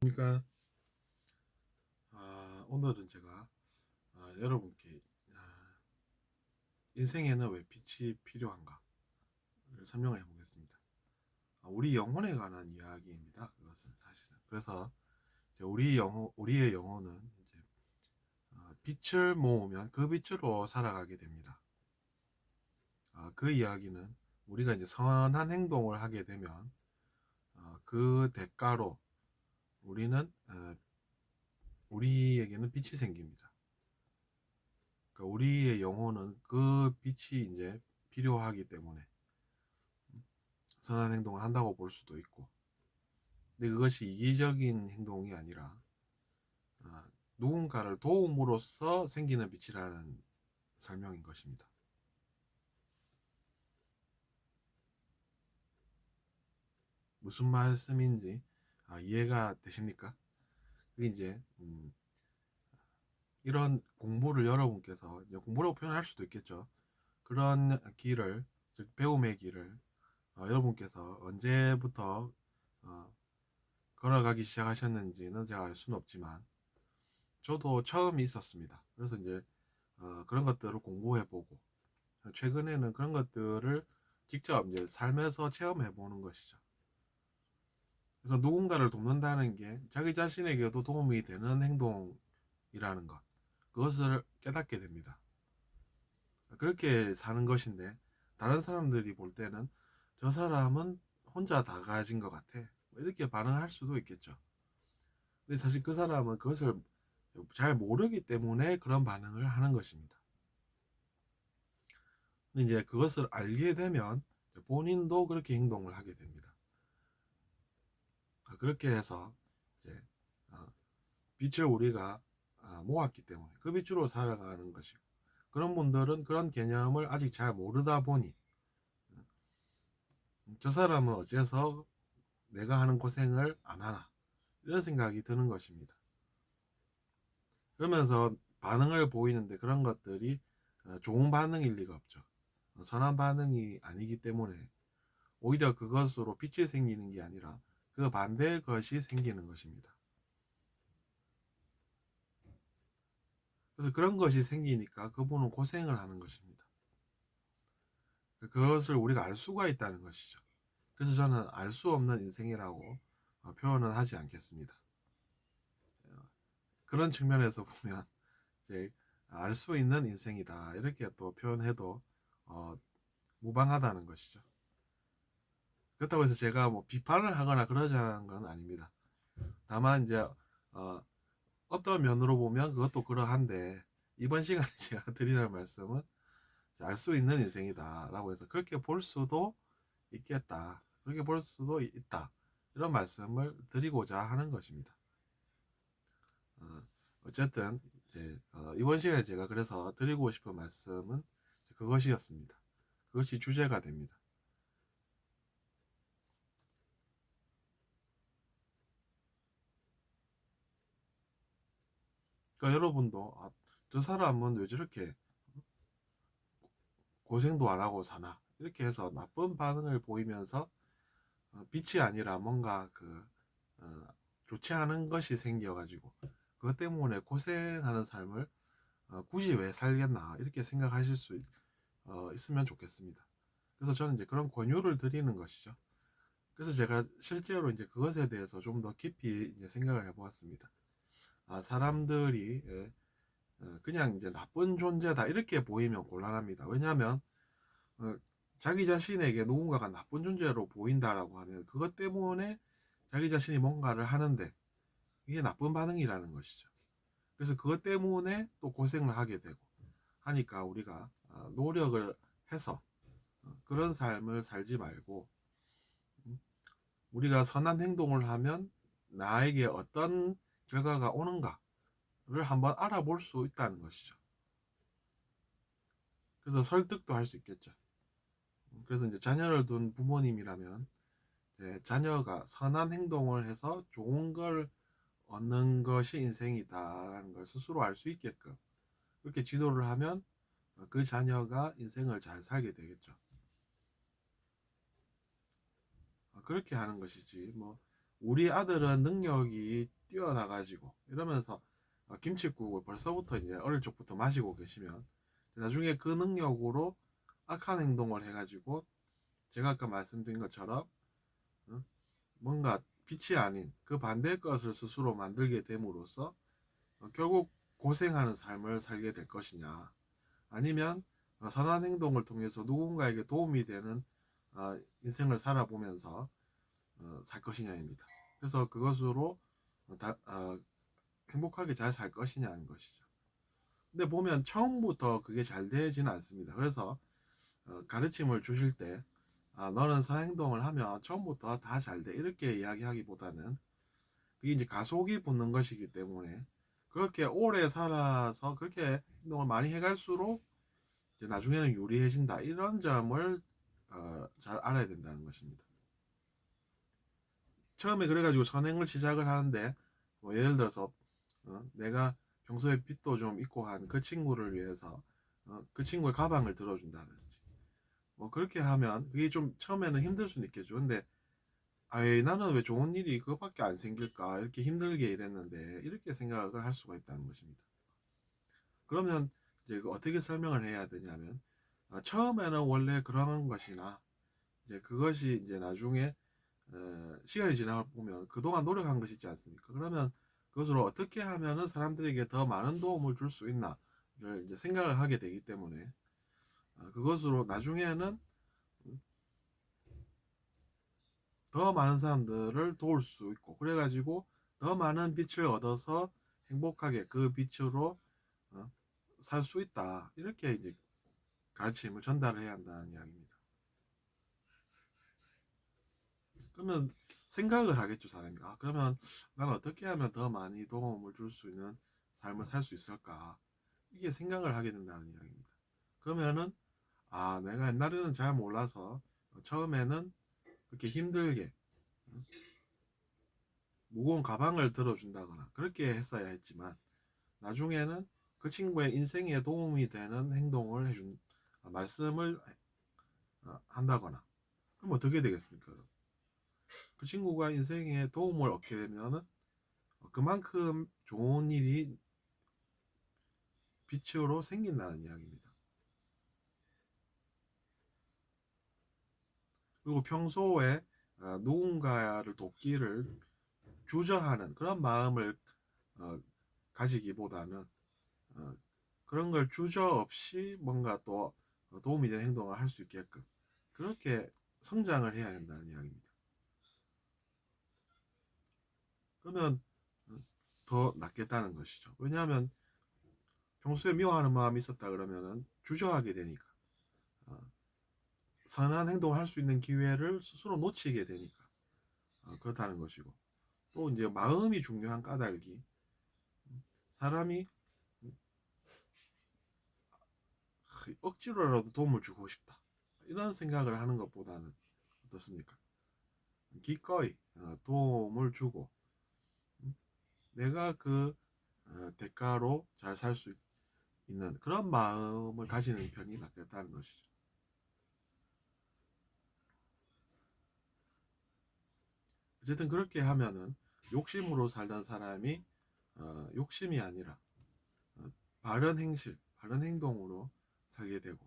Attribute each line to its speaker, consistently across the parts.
Speaker 1: 그러니까 오늘은 제가 여러분께 인생에는 왜 빛이 필요한가를 설명을 해보겠습니다. 우리 영혼에 관한 이야기입니다. 그것은 사실은. 그래서 이제 우리의 영혼은 이제 빛을 모으면 그 빛으로 살아가게 됩니다. 그 이야기는 우리가 이제 선한 행동을 하게 되면 그 대가로 우리에게는 빛이 생깁니다. 그러니까 우리의 영혼은 그 빛이 이제 필요하기 때문에 선한 행동을 한다고 볼 수도 있고, 근데 그것이 이기적인 행동이 아니라 어, 누군가를 도움으로써 생기는 빛이라는 설명인 것입니다. 무슨 말씀인지 이해가 되십니까? 그게 이제 이런 공부를 여러분께서 이제 공부라고 표현할 수도 있겠죠. 그런 길을, 즉 배움의 길을 여러분께서 언제부터 어, 걸어가기 시작하셨는지는 제가 알 수는 없지만 저도 처음이 있었습니다. 그래서 이제 그런 것들을 공부해보고 최근에는 그런 것들을 직접 이제 삶에서 체험해 보는 것이죠. 그래서 누군가를 돕는다는 게 자기 자신에게도 도움이 되는 행동이라는 것, 그것을 깨닫게 됩니다. 그렇게 사는 것인데 다른 사람들이 볼 때는 저 사람은 혼자 다 가진 것 같아, 뭐 이렇게 반응할 수도 있겠죠. 근데 사실 그 사람은 그것을 잘 모르기 때문에 그런 반응을 하는 것입니다. 이제 그것을 알게 되면 본인도 그렇게 행동을 하게 됩니다. 그렇게 해서 이제 어, 빛을 우리가 모았기 때문에 그 빛으로 살아가는 것이고, 그런 분들은 그런 개념을 아직 잘 모르다 보니 저 사람은 어째서 내가 하는 고생을 안 하나, 이런 생각이 드는 것입니다. 그러면서 반응을 보이는데 그런 것들이 좋은 반응일 리가 없죠. 선한 반응이 아니기 때문에 오히려 그것으로 빛이 생기는 게 아니라 그 반대의 것이 생기는 것입니다. 그래서 그런 것이 생기니까 그분은 고생을 하는 것입니다. 그것을 우리가 알 수가 있다는 것이죠. 그래서 저는 알 수 없는 인생이라고 표현은 하지 않겠습니다. 그런 측면에서 보면 이제 알 수 있는 인생이다, 이렇게 또 표현해도 어, 무방하다는 것이죠. 그렇다고 해서 제가 뭐 비판을 하거나 그러자는 건 아닙니다. 다만 이제 어, 어떤 면으로 보면 그것도 그러한데, 이번 시간에 제가 드리는 말씀은 알 수 있는 인생이다라고 해서 그렇게 볼 수도 있겠다, 그렇게 볼 수도 있다, 이런 말씀을 드리고자 하는 것입니다. 어쨌든 이제 이번 시간에 제가 그래서 드리고 싶은 말씀은 그것이었습니다. 그것이 주제가 됩니다. 그러니까 여러분도 저 사람은 왜 저렇게 고생도 안 하고 사나, 이렇게 해서 나쁜 반응을 보이면서 빛이 아니라 뭔가 어, 좋지 않은 것이 생겨가지고 그것 때문에 고생하는 삶을 굳이 왜 살겠나, 이렇게 생각하실 수 있으면 좋겠습니다. 그래서 저는 이제 그런 권유를 드리는 것이죠. 그래서 제가 실제로 이제 그것에 대해서 좀 더 깊이 이제 생각을 해보았습니다. 사람들이 그냥 이제 나쁜 존재다, 이렇게 보이면 곤란합니다. 왜냐하면 어, 자기 자신에게 누군가가 나쁜 존재로 보인다라고 하면 그것 때문에 자기 자신이 뭔가를 하는데 이게 나쁜 반응이라는 것이죠. 그래서 그것 때문에 또 고생을 하게 되고 하니까 우리가 노력을 해서 그런 삶을 살지 말고, 음, 우리가 선한 행동을 하면 나에게 어떤 결과가 오는가를 한번 알아볼 수 있다는 것이죠. 그래서 설득도 할 수 있겠죠. 그래서 이제 자녀를 둔 부모님이라면 이제 자녀가 선한 행동을 해서 좋은 걸 얻는 것이 인생이다라는 걸 스스로 알 수 있게끔 그렇게 지도를 하면 그 자녀가 인생을 잘 살게 되겠죠. 그렇게 하는 것이지, 뭐 우리 아들은 능력이 뛰어나가지고 이러면서 김칫국을 벌써부터 이제 어릴 적부터 마시고 계시면 나중에 그 능력으로 악한 행동을 해가지고 제가 아까 말씀드린 것처럼 뭔가 빛이 아닌 그 반대의 것을 스스로 만들게 됨으로써 결국 고생하는 삶을 살게 될 것이냐, 아니면 선한 행동을 통해서 누군가에게 도움이 되는 인생을 살아보면서 살 것이냐입니다. 그래서 그것으로 행복하게 잘 살 것이냐는 것이죠. 근데 보면 처음부터 그게 잘 되지는 않습니다. 그래서 가르침을 주실 때 너는 선행동을 하면 처음부터 다 잘 돼 이렇게 이야기하기보다는 그게 이제 가속이 붙는 것이기 때문에 그렇게 오래 살아서 그렇게 행동을 많이 해갈수록 이제 나중에는 유리해진다 이런 점을 잘 알아야 된다는 것입니다. 처음에 그래가지고 선행을 시작을 하는데 뭐 예를 들어서 내가 평소에 빚도 좀 있고 한 그 친구를 위해서 그 친구의 가방을 들어준다든지 뭐 그렇게 하면 그게 좀 처음에는 힘들 수는 있겠죠. 근데 아이 나는 왜 좋은 일이 그것밖에 안 생길까 이렇게 힘들게 일했는데 이렇게 생각을 할 수가 있다는 것입니다. 그러면 이제 어떻게 설명을 해야 되냐면 처음에는 원래 그런 것이나 이제 그것이 이제 나중에 시간이 지나 보면 그동안 노력한 것이 있지 않습니까? 그러면 그것으로 어떻게 하면은 사람들에게 더 많은 도움을 줄 수 있나를 이제 생각을 하게 되기 때문에 그것으로 나중에는 더 많은 사람들을 도울 수 있고 그래가지고 더 많은 빛을 얻어서 행복하게 그 빛으로 살 수 있다 이렇게 이제 가르침을 전달해야 한다는 이야기입니다. 그러면 생각을 하겠죠 사람이. 그러면 난 어떻게 하면 더 많이 도움을 줄 수 있는 삶을 살 수 있을까 이게 생각을 하게 된다는 이야기입니다. 그러면은 내가 옛날에는 잘 몰라서 처음에는 그렇게 힘들게 무거운 가방을 들어준다거나 그렇게 했어야 했지만 나중에는 그 친구의 인생에 도움이 되는 행동을 해준 말씀을 한다거나 그럼 어떻게 되겠습니까? 그 친구가 인생에 도움을 얻게 되면은 그만큼 좋은 일이 빛으로 생긴다는 이야기입니다. 그리고 평소에 누군가를 돕기를 주저하는 그런 마음을 가지기보다는 그런 걸 주저 없이 뭔가 또 도움이 되는 행동을 할 수 있게끔 그렇게 성장을 해야 된다는 이야기입니다. 그러면 더 낫겠다는 것이죠. 왜냐하면 평소에 미워하는 마음이 있었다 그러면은 주저하게 되니까 선한 행동을 할 수 있는 기회를 스스로 놓치게 되니까 그렇다는 것이고 또 이제 마음이 중요한 까닭이 사람이 억지로라도 도움을 주고 싶다 이런 생각을 하는 것보다는 어떻습니까? 기꺼이 도움을 주고 내가 그 대가로 잘 살 수 있는 그런 마음을 가지는 편이 낫겠다는 것이죠. 어쨌든 그렇게 하면은 욕심으로 살던 사람이 욕심이 아니라 바른 행실, 바른 행동으로 살게 되고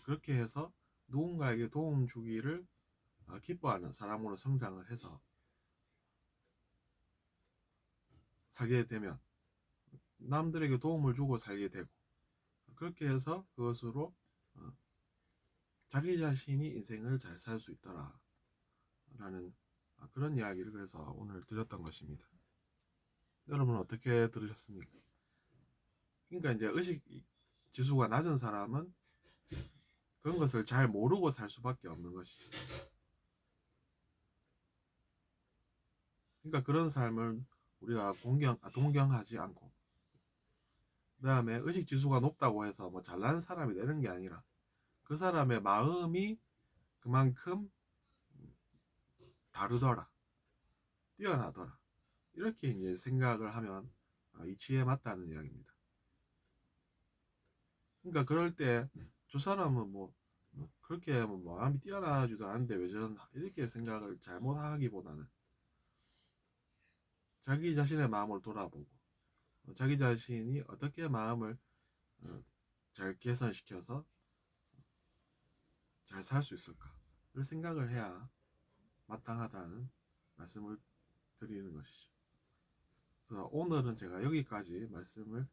Speaker 1: 그렇게 해서 누군가에게 도움 주기를 기뻐하는 사람으로 성장을 해서 살게 되면 남들에게 도움을 주고 살게 되고 그렇게 해서 그것으로 자기 자신이 인생을 잘 살 수 있더라 라는 그런 이야기를 그래서 오늘 드렸던 것입니다. 여러분은 어떻게 들으셨습니까? 그러니까 이제 의식 지수가 낮은 사람은 그런 것을 잘 모르고 살 수밖에 없는 것이. 그러니까 그런 삶을 우리가 동경하지 않고, 그 다음에 의식 지수가 높다고 해서 뭐 잘난 사람이 되는 게 아니라 그 사람의 마음이 그만큼 다르더라, 뛰어나더라. 이렇게 이제 생각을 하면 이치에 맞다는 이야기입니다. 그러니까 그럴 때 저 사람은 뭐 그렇게 뭐 마음이 뛰어나지도 않은데 왜 저런다 이렇게 생각을 잘못하기보다는 자기 자신의 마음을 돌아보고 자기 자신이 어떻게 마음을 잘 개선시켜서 잘 살 수 있을까를 생각을 해야 마땅하다는 말씀을 드리는 것이죠. 그래서 오늘은 제가 여기까지 말씀을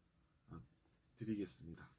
Speaker 1: 드리겠습니다.